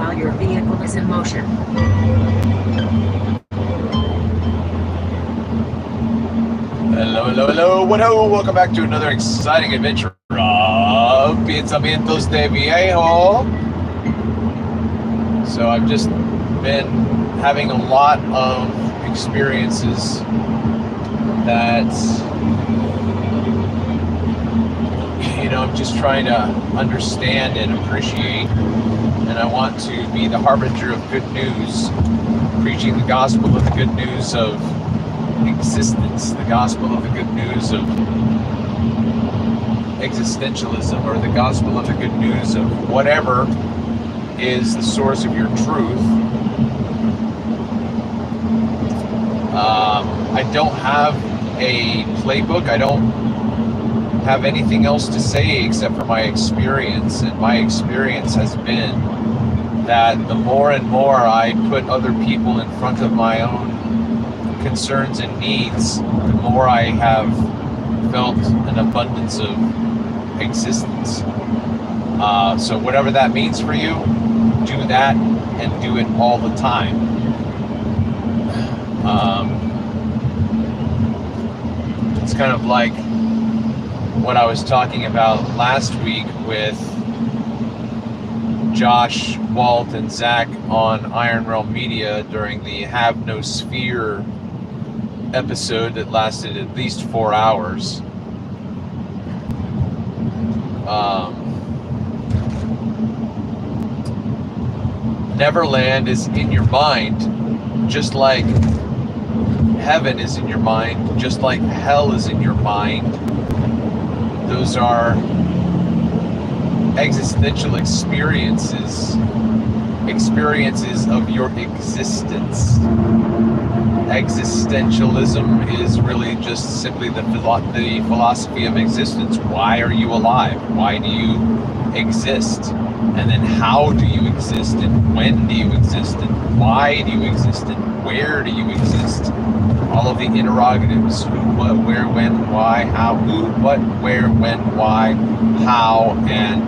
while your vehicle is in motion. Hello, welcome back to another exciting adventure of Pensamientos de Viejo. So I've just been having a lot of experiences that, I'm just trying to understand and appreciate, and I want to be the harbinger of good news, preaching the gospel of the good news of existence, the gospel of the good news of existentialism, or the gospel of the good news of whatever is the source of your truth. I don't have a playbook. I don't have anything else to say except for my experience, and my experience has been that the more and more I put other people in front of my own concerns and needs, the more I have felt an abundance of existence. So whatever that means for you, do that, and do it all the time. It's kind of like what I was talking about last week with Josh, Walt, and Zach on Iron Realm Media during the Have No Sphere episode that lasted at least 4 hours. Neverland is in your mind, just like heaven is in your mind, just like hell is in your mind. Those are existential experiences of your existence. Existentialism is really just simply the philosophy of existence. Why are you alive? Why do you exist? And then how do you exist? And when do you exist? And why do you exist? And where do you exist? All of the interrogatives: who, what, where, when, why, how, who, what, where, when, why, how, and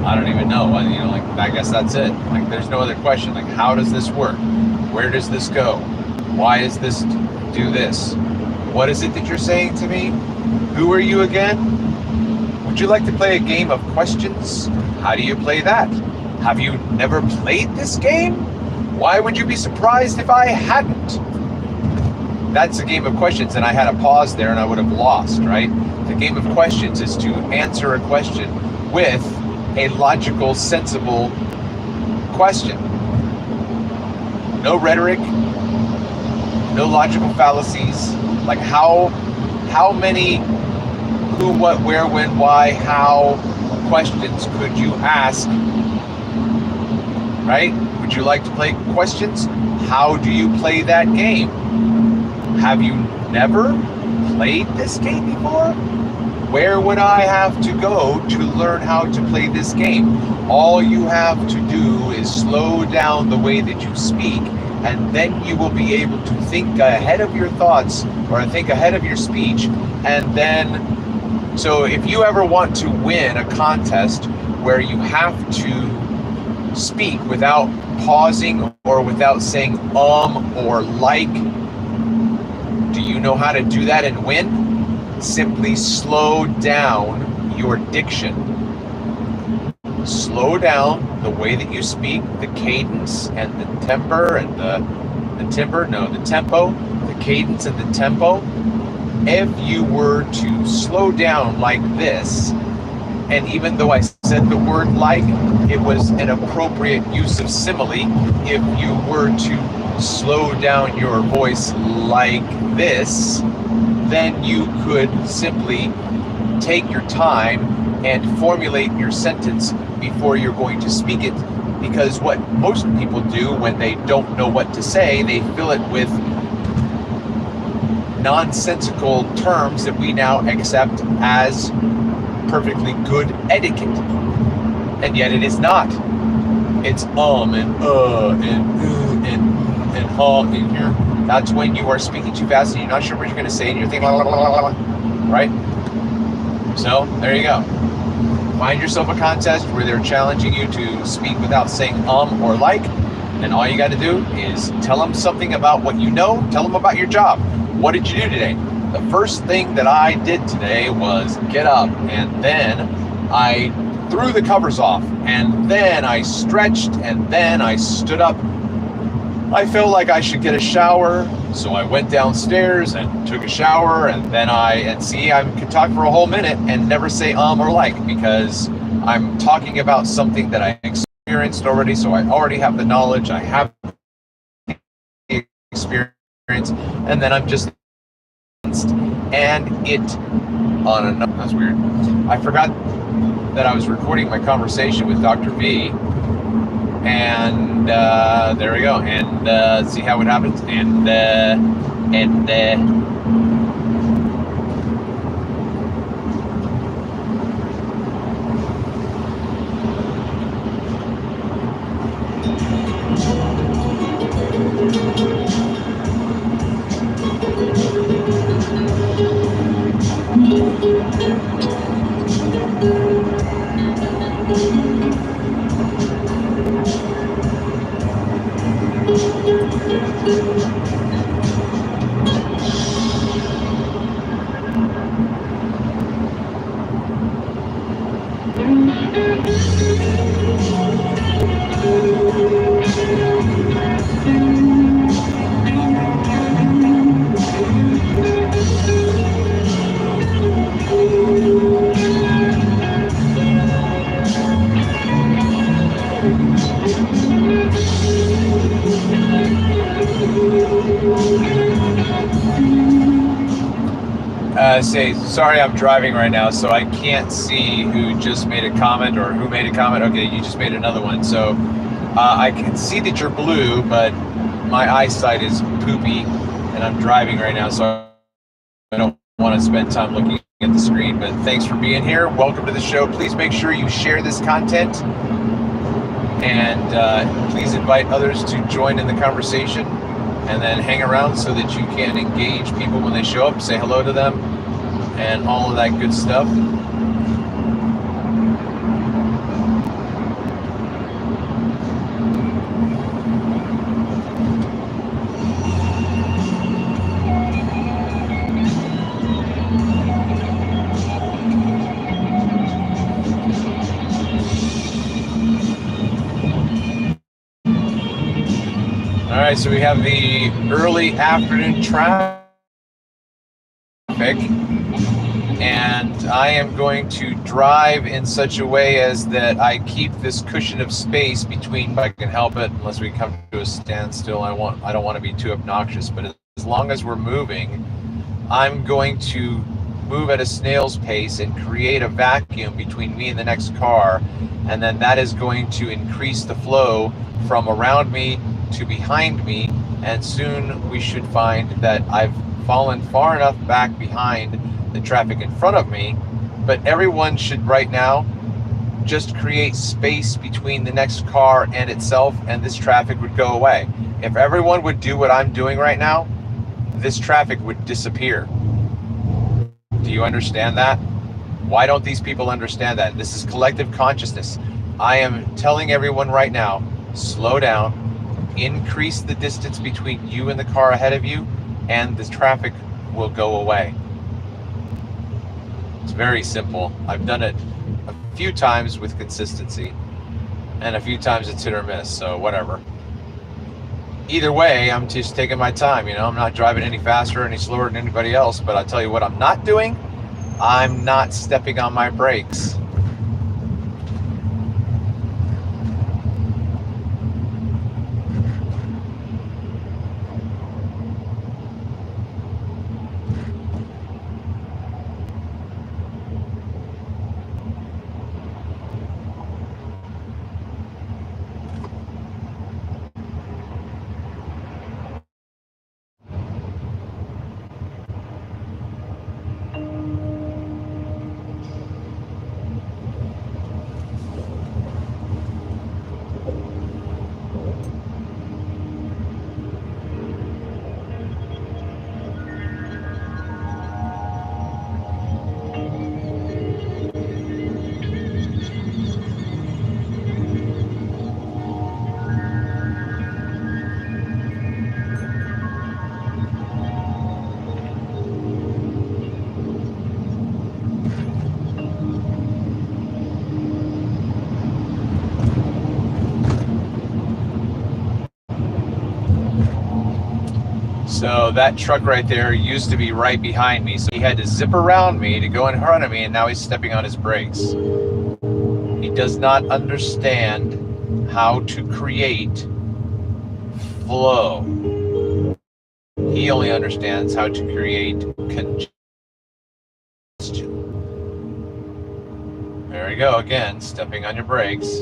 I don't even know. I guess that's it. Like, there's no other question. Like, how does this work? Where does this go? Why is this do this? What is it that you're saying to me? Who are you again? Would you like to play a game of questions? How do you play that? Have you never played this game? Why would you be surprised if I hadn't? That's a game of questions, and I had a pause there and I would have lost, right? The game of questions is to answer a question with a logical, sensible question. No rhetoric, no logical fallacies. Like how many who, what, where, when, why, how questions could you ask, right? Would you like to play questions? How do you play that game? Have you never played this game before? Where would I have to go to learn how to play this game? All you have to do is slow down the way that you speak, and then you will be able to think ahead of your thoughts, or think ahead of your speech. And then, so if you ever want to win a contest where you have to speak without pausing or without saying or like, do you know how to do that and win? Simply slow down your diction. Slow down the way that you speak, the cadence and the temper and the tempo, the cadence and the tempo. If you were to slow down like this, and even though I said the word like, it was an appropriate use of simile. If you were to slow down your voice like this, then you could simply take your time and formulate your sentence before you're going to speak it. Because what most people do when they don't know what to say, they fill it with nonsensical terms that we now accept as perfectly good etiquette. And yet it is not. It's and in here. That's when you are speaking too fast and you're not sure what you're going to say, and you're thinking, right? So there you go. find yourself a contest where they're challenging you to speak without saying or like, and all you got to do is tell them something about what you know. Tell them about your job. What did you do today? The first thing that I did today was get up, and then I threw the covers off, and then I stretched, and then I stood up. I felt like I should get a shower, so I went downstairs and took a shower, and then I could talk for a whole minute and never say or like, because I'm talking about something that I experienced already, so I already have the knowledge, I have the experience, and then I'm just, and that's weird. I forgot that I was recording my conversation with Dr. V, and there we go, and see how it happens, and sorry, I'm driving right now, so I can't see who just made a comment or who made a comment. Okay, you just made another one. So I can see that you're blue, but my eyesight is poopy, and I'm driving right now, so I don't want to spend time looking at the screen. But thanks for being here. Welcome to the show. Please make sure you share this content, and please invite others to join in the conversation, and then hang around so that you can engage people when they show up, say hello to them, and all of that good stuff. All right, so we have the early afternoon traffic, and I am going to drive in such a way as that I keep this cushion of space between, if I can help it, unless we come to a standstill. I don't want to be too obnoxious, but as long as we're moving, I'm going to move at a snail's pace and create a vacuum between me and the next car, and then that is going to increase the flow from around me to behind me, and soon we should find that I've fallen far enough back behind the traffic in front of me. But everyone should right now just create space between the next car and itself, and this traffic would go away. If everyone would do what I'm doing right now, this traffic would disappear. Do you understand that? Why don't these people understand that? This is collective consciousness. I am telling everyone right now, slow down, increase the distance between you and the car ahead of you, and the traffic will go away. It's very simple. I've done it a few times with consistency, and a few times it's hit or miss, so whatever. Either way, I'm just taking my time, I'm not driving any faster or any slower than anybody else, but I'll tell you what I'm not doing. I'm not stepping on my brakes. So that truck right there used to be right behind me. So he had to zip around me to go in front of me, and now he's stepping on his brakes. He does not understand how to create flow. He only understands how to create congestion. There we go again, stepping on your brakes.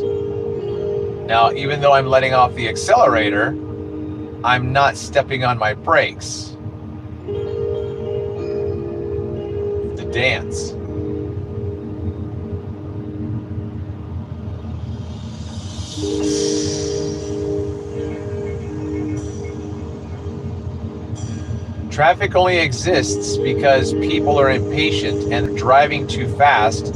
Now, even though I'm letting off the accelerator, I'm not stepping on my brakes. The dance. Traffic only exists because people are impatient and driving too fast,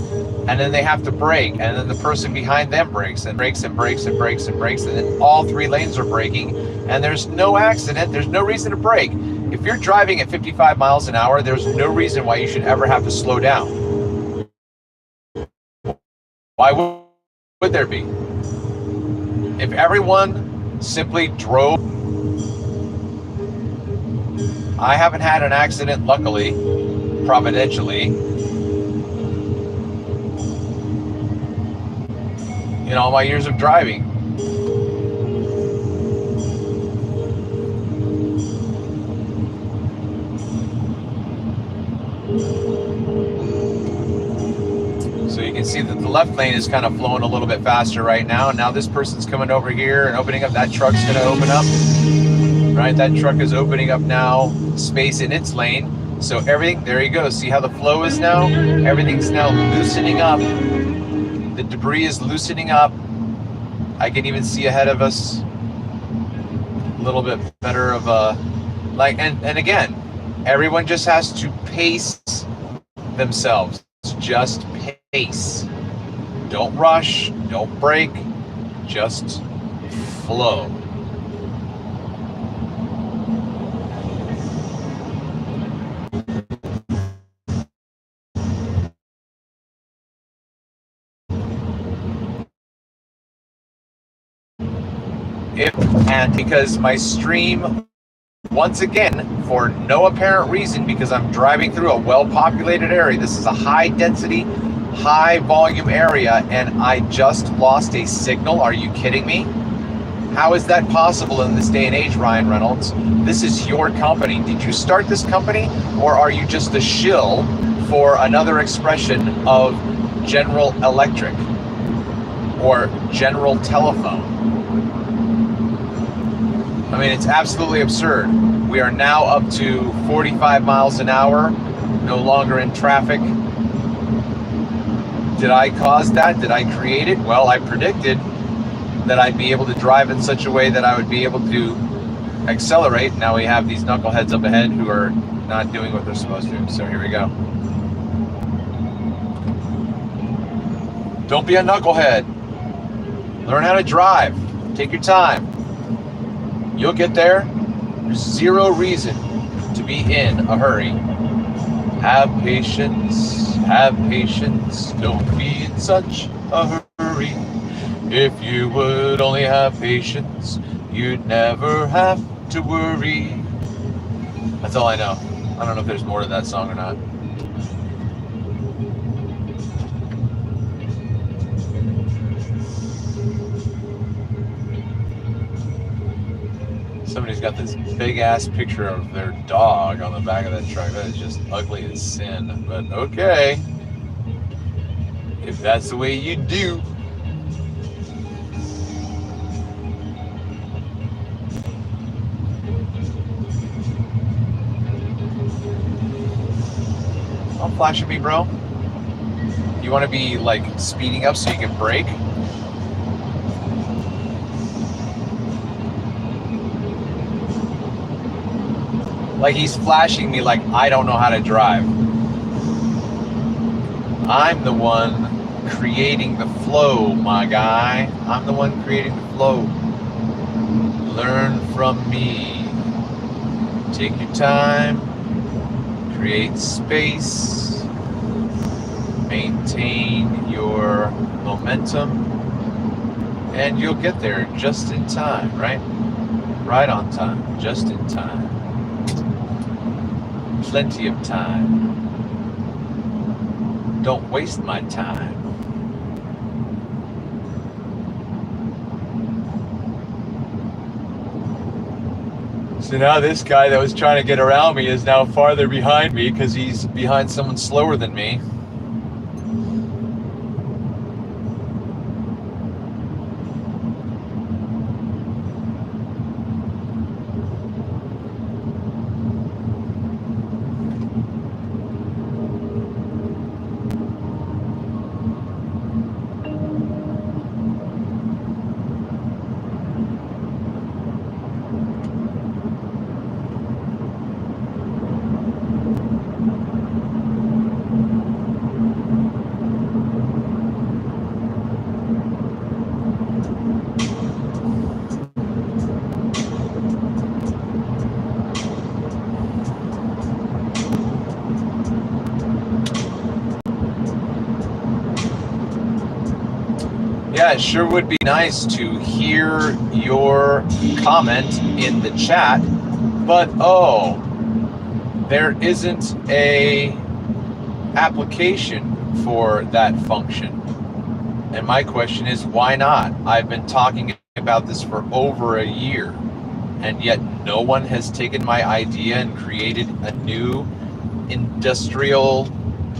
and then they have to brake, and then the person behind them brakes and brakes and brakes and brakes and brakes, and then all three lanes are braking, and there's no accident, there's no reason to brake. If you're driving at 55 miles an hour, there's no reason why you should ever have to slow down. Why would there be? If everyone simply drove, I haven't had an accident, luckily, providentially, in all my years of driving. So you can see that the left lane is kind of flowing a little bit faster right now. And now this person's coming over here and opening up. That truck's going to open up. Right, that truck is opening up now, space in its lane. So everything, there you go. See how the flow is now? Everything's now loosening up. The debris is loosening up. I can even see ahead of us a little bit better of a, and again, everyone just has to pace themselves. Just pace. Don't rush, don't brake, just flow. And because my stream, once again, for no apparent reason, because I'm driving through a well-populated area, this is a high-density, high-volume area, and I just lost a signal. Are you kidding me? How is that possible in this day and age, Ryan Reynolds? This is your company. Did you start this company, or are you just a shill for another expression of General Electric or General Telephone? I mean, it's absolutely absurd. We are now up to 45 miles an hour, no longer in traffic. Did I cause that? Did I create it? Well, I predicted that I'd be able to drive in such a way that I would be able to accelerate. Now we have these knuckleheads up ahead who are not doing what they're supposed to. So here we go. Don't be a knucklehead. Learn how to drive. Take your time. You'll get there. There's zero reason to be in a hurry. Have patience, don't be in such a hurry. If you would only have patience, you'd never have to worry. That's all I know. I don't know if there's more to that song or not. Somebody's got this big ass picture of their dog on the back of that truck. That is just ugly as sin. But okay, if that's the way you do. Don't flash at me, bro. You want to be like speeding up so you can brake? Like he's flashing me like I don't know how to drive. I'm the one creating the flow, my guy. I'm the one creating the flow. Learn from me. Take your time. Create space. Maintain your momentum. And you'll get there just in time, right? Right on time, just in time. plenty of time. Don't waste my time. So now this guy that was trying to get around me is now farther behind me because he's behind someone slower than me. Yeah, it sure would be nice to hear your comment in the chat, but there isn't a application for that function. And my question is, why not? I've been talking about this for over a year, and yet no one has taken my idea and created a new industrial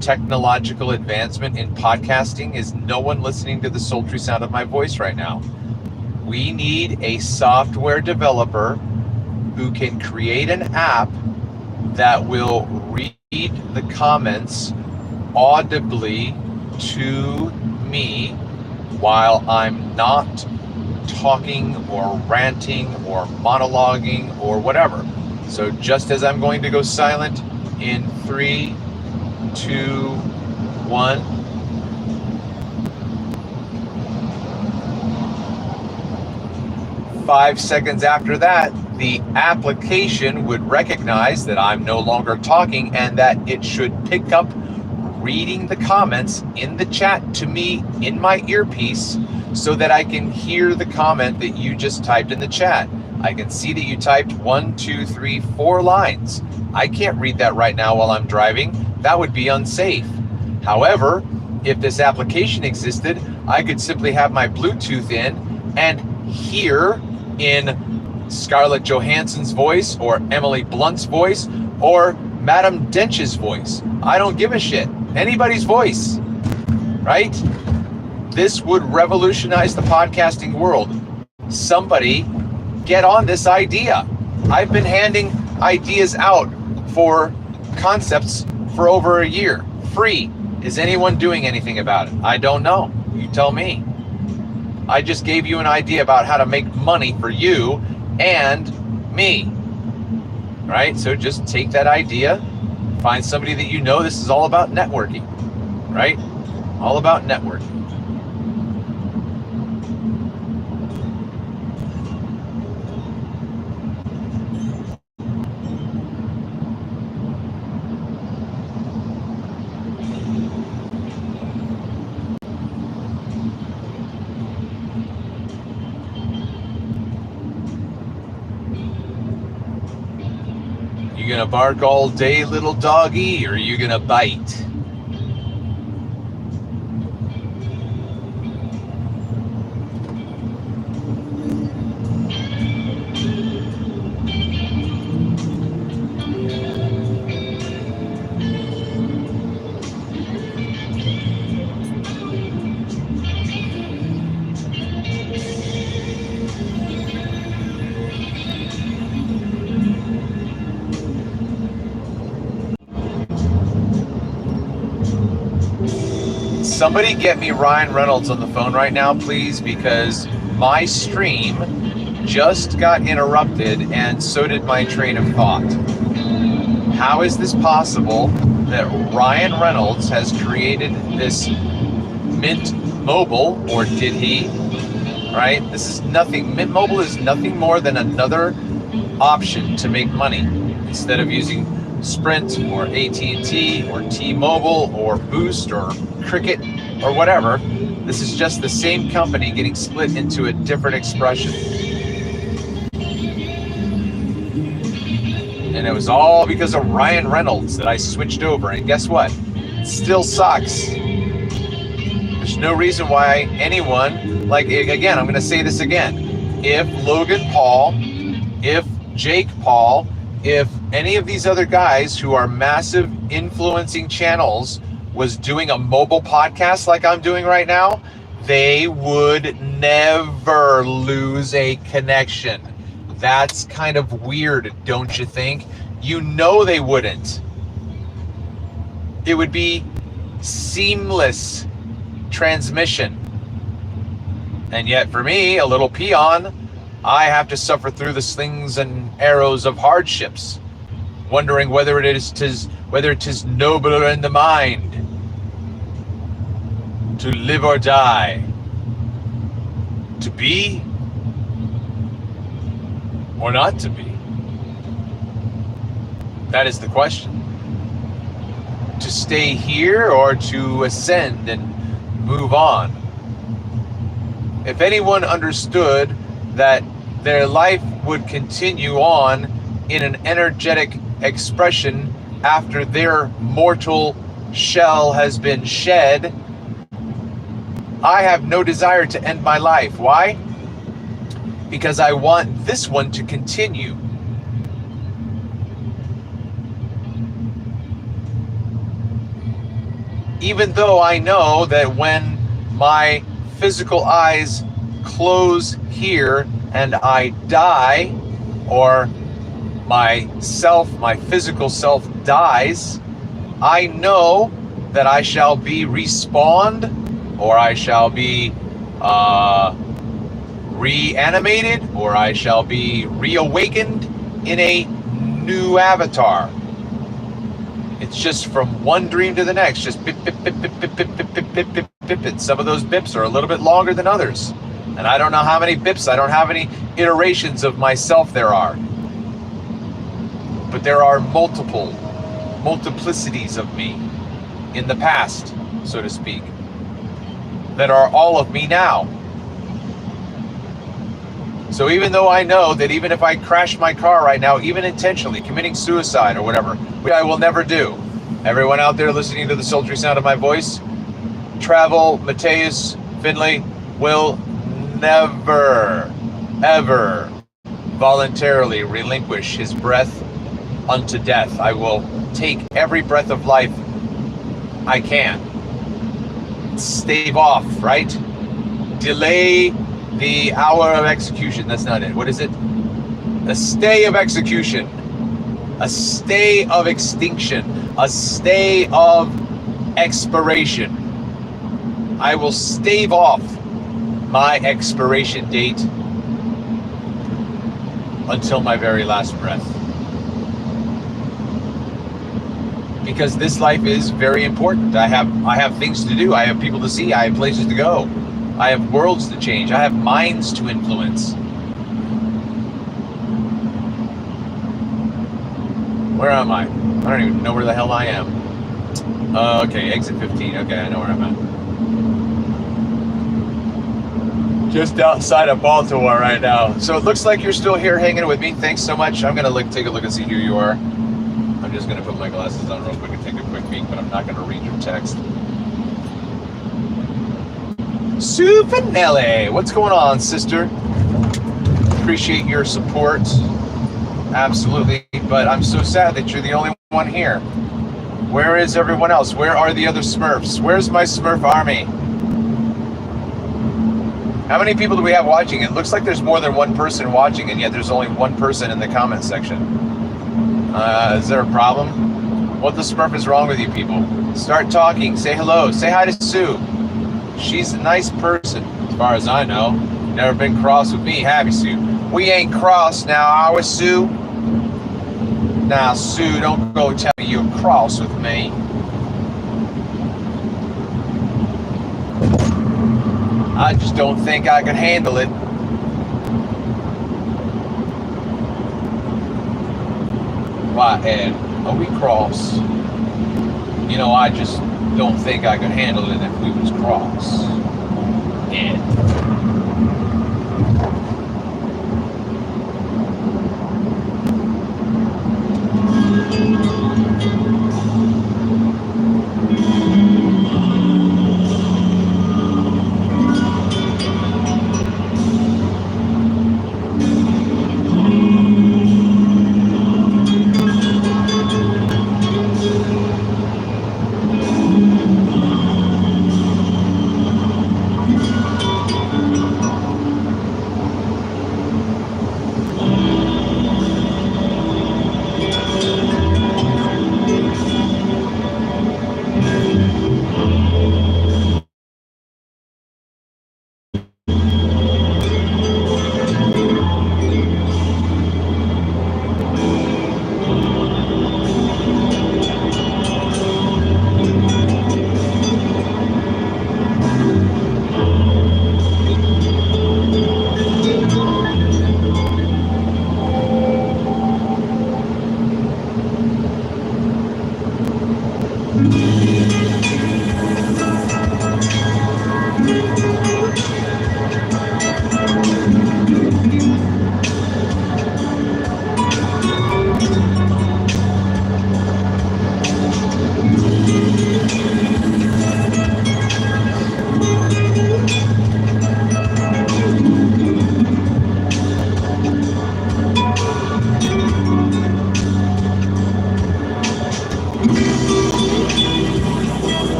technological advancement in podcasting. Is no one listening to the sultry sound of my voice right now? We need a software developer who can create an app that will read the comments audibly to me while I'm not talking or ranting or monologuing or whatever. So just as I'm going to go silent in 3, 2, 1. Five seconds after that, the application would recognize that I'm no longer talking and that it should pick up reading the comments in the chat to me in my earpiece so that I can hear the comment that you just typed in the chat. I can see that you typed 1, 2, 3, 4 lines. I can't read that right now while I'm driving. That would be unsafe. However, if this application existed, I could simply have my Bluetooth in and hear in Scarlett Johansson's voice or Emily Blunt's voice or Madame Dench's voice. I don't give a shit. Anybody's voice, right? This would revolutionize the podcasting world. Somebody get on this idea. I've been handing ideas out for concepts for over a year, free. Is anyone doing anything about it? I don't know. You tell me. I just gave you an idea about how to make money for you and me, right? So just take that idea, find somebody that you know. This is all about networking, right? All about networking. You gonna bark all day, little doggy, or are you gonna bite? Somebody get me Ryan Reynolds on the phone right now, please, because my stream just got interrupted and so did my train of thought. How is this possible that Ryan Reynolds has created this Mint Mobile, or did he? Right? This is nothing. Mint Mobile is nothing more than another option to make money. Instead of using Sprint or AT&T or T-Mobile or Boost or Cricket or whatever, this is just the same company getting split into a different expression. And it was all because of Ryan Reynolds that I switched over. And guess what? It still sucks. There's no reason why anyone, like, again, I'm going to say this again. If Logan Paul, if Jake Paul, if any of these other guys who are massive influencing channels was doing a mobile podcast like I'm doing right now, they would never lose a connection. That's kind of weird, don't you think? You know they wouldn't. It would be seamless transmission. And yet for me, a little peon, I have to suffer through the slings and arrows of hardships, wondering whether it is nobler in the mind to live or die, to be or not to be. That is the question. To stay here or to ascend and move on. If anyone understood that their life would continue on in an energetic expression after their mortal shell has been shed, I have no desire to end my life. Why? Because I want this one to continue. Even though I know that when my physical eyes close here and I die, or my physical self dies, I know that I shall be respawned, or I shall be reanimated, or I shall be reawakened in a new avatar. It's just from one dream to the next, just bip, bip, bip, bip, bip, bip, bip, bip, bip, bip, bip. And some of those bips are a little bit longer than others. And I don't know how many bips, I don't have any iterations of myself there are. But there are multiplicities of me in the past, so to speak, that are all of me now. So even though I know that even if I crash my car right now, even intentionally, committing suicide or whatever, which I will never do. Everyone out there listening to the sultry sound of my voice, Trav-EL, Mateus, Finley will never, ever voluntarily relinquish his breath unto death. I will take every breath of life I can. Stave off, right? Delay the hour of execution. That's not it. What is it? A stay of execution. A stay of extinction. A stay of expiration. I will stave off my expiration date until my very last breath. Because this life is very important. I have things to do. I have people to see. I have places to go. I have worlds to change. I have minds to influence. Where am I? I don't even know where the hell I am. Okay, exit 15. Okay, I know where I'm at. Just outside of Baltimore right now. So it looks like you're still here hanging with me. Thanks so much. I'm going to take a look and see who you are. I'm just going to put my glasses on real quick and take a quick peek, but I'm not going to read your text. Sue Finelli, what's going on, sister? Appreciate your support. Absolutely. But I'm so sad that you're the only one here. Where is everyone else? Where are the other Smurfs? Where's my Smurf army? How many people do we have watching? It looks like there's more than one person watching, and yet there's only one person in the comment section. Is there a problem? What the Smurf is wrong with you people? Start talking. Say hello. Say hi to Sue. She's a nice person, as far as I know. Never been cross with me, have you, Sue? We ain't cross now, are we, Sue? Now, Sue, don't go tell me you're cross with me. I just don't think I can handle it. Why, Ed? Are we cross? You know, I just don't think I could handle it if we was cross. Ed.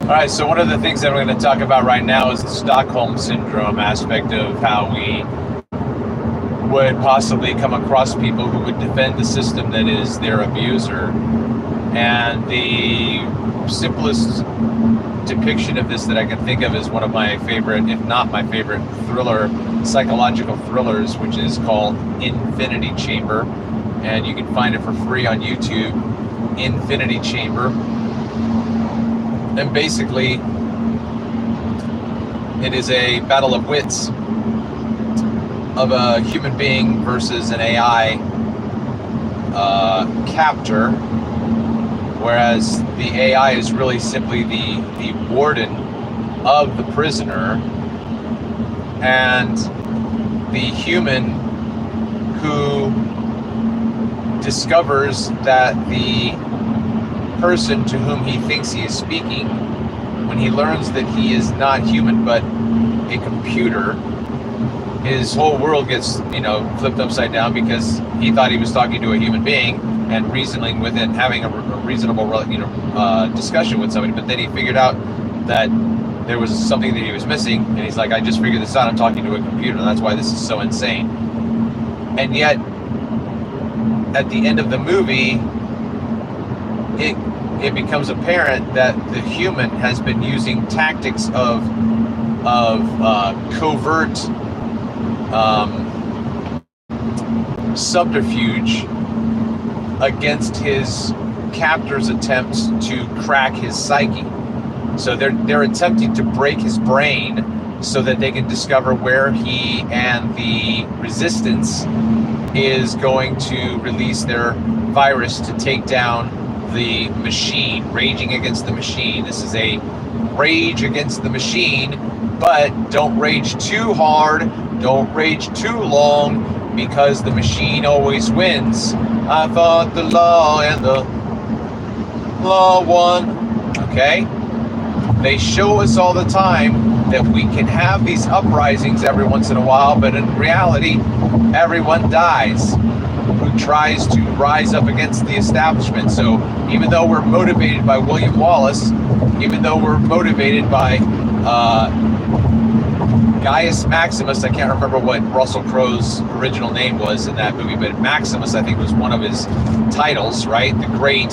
All right, so one of the things that we're going to talk about right now is the Stockholm Syndrome aspect of how we would possibly come across people who would defend the system that is their abuser. And the simplest depiction of this that I can think of is one of my favorite, if not my favorite, psychological thrillers, which is called Infinity Chamber. And you can find it for free on YouTube, Infinity Chamber. And basically, it is a battle of wits of a human being versus an AI captor, whereas the AI is really simply the warden of the prisoner, and the human who discovers that the person to whom he thinks he is speaking, when he learns that he is not human but a computer, his whole world gets, flipped upside down, because he thought he was talking to a human being and reasoning with it, having a reasonable, discussion with somebody. But then he figured out that there was something that he was missing, and he's like, I just figured this out. I'm talking to a computer. That's why this is so insane. And yet, at the end of the movie, it becomes apparent that the human has been using tactics of covert subterfuge against his captor's attempts to crack his psyche. So they're attempting to break his brain so that they can discover where he and the resistance is going to release their virus to take down the machine, raging against the machine. This is a rage against the machine, but don't rage too hard, don't rage too long, because the machine always wins. I thought the law and the law won. Okay? They show us all the time that we can have these uprisings every once in a while, but in reality, everyone dies who tries to rise up against the establishment. So even though we're motivated by William Wallace, even though we're motivated by Gaius Maximus, I can't remember what Russell Crowe's original name was in that movie, but Maximus, I think, was one of his titles, right? The Great,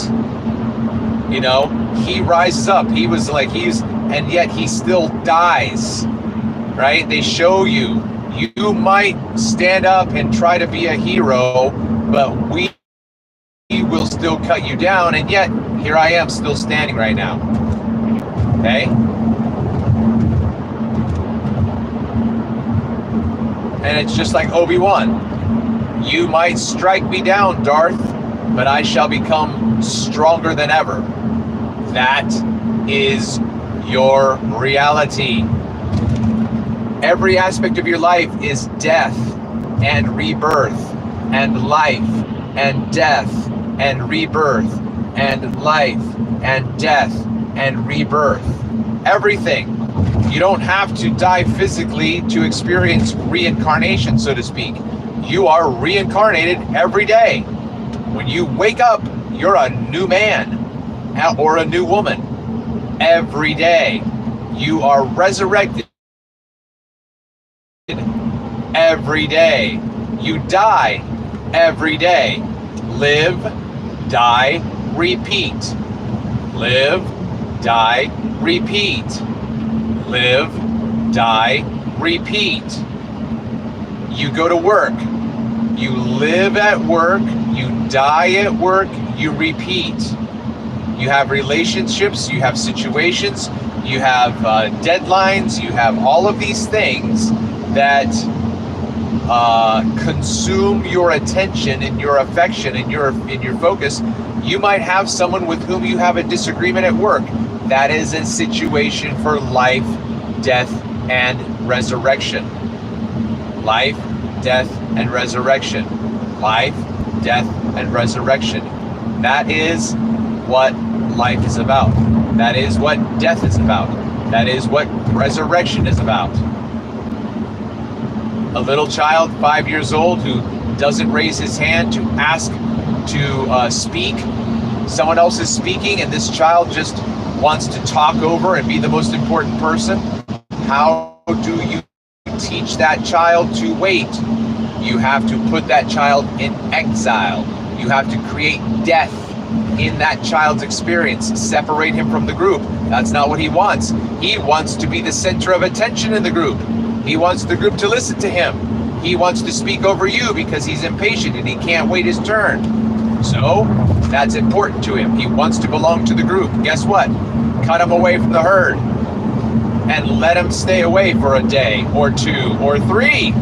he rises up. He was like, and yet he still dies, right? They show you might stand up and try to be a hero, but we will still cut you down. And yet here I am still standing right now. Okay? And it's just like Obi-Wan. You might strike me down, Darth, but I shall become stronger than ever. That is your reality. Every aspect of your life is death and rebirth and life and death and rebirth and life and death and rebirth. Everything. You don't have to die physically to experience reincarnation, so to speak. You are reincarnated every day. When you wake up, you're a new man or a new woman. Every day. You are resurrected every day. You die every day. Live, die, repeat. Live, die, repeat. Live, die, repeat. You go to work. You live at work. You die at work. You repeat. You have relationships. You have situations. You have deadlines. You have all of these things that consume your attention and your affection and your focus. You might have someone with whom you have a disagreement at work. That is a situation for life, death, and resurrection. Life, death, and resurrection. Life, death, and resurrection. That is what life is about. That is what death is about. That is what resurrection is about. A little child, 5 years old, who doesn't raise his hand to ask to speak. Someone else is speaking and this child just wants to talk over and be the most important person. How do you teach that child to wait? You have to put that child in exile. You have to create death in that child's experience, separate him from the group. That's not what he wants. He wants to be the center of attention in the group. He wants the group to listen to him. He wants to speak over you because he's impatient and he can't wait his turn. So that's important to him. He wants to belong to the group. Guess what? Cut him away from the herd and let him stay away for a day or 2 or 3.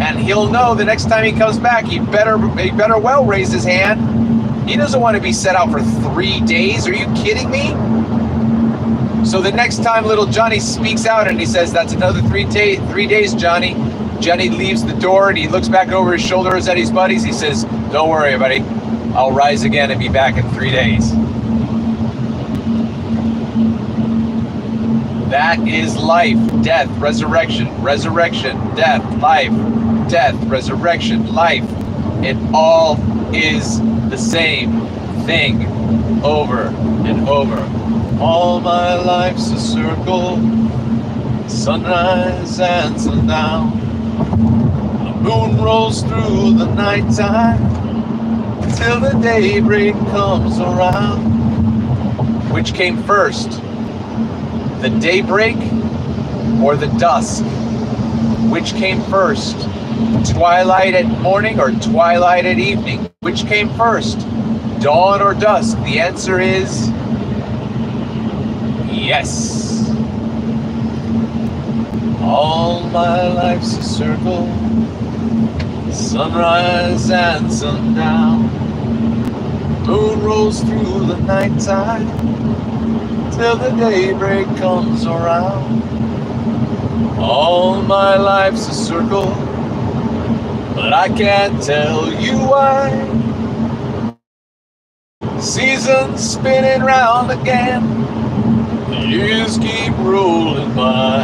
And he'll know the next time he comes back, he better well raise his hand. He doesn't want to be set out for 3 days. Are you kidding me? So the next time little Johnny speaks out and he says, that's another 3 days, Johnny. Johnny leaves the door and he looks back over his shoulders at his buddies. He says, don't worry, buddy. I'll rise again and be back in 3 days. That is life, death, resurrection, resurrection, death, life, death, resurrection, life. It all is the same thing over and over. All my life's a circle, sunrise and sundown. The moon rolls through the nighttime till the daybreak comes around. Which came first, the daybreak or the dusk? Which came first, twilight at morning or twilight at evening? Which came first, dawn or dusk? The answer is yes. All my life's a circle, sunrise and sundown. Moon rolls through the nighttime till the daybreak comes around. All my life's a circle, but I can't tell you why. Seasons spinning round again, the years keep rolling by.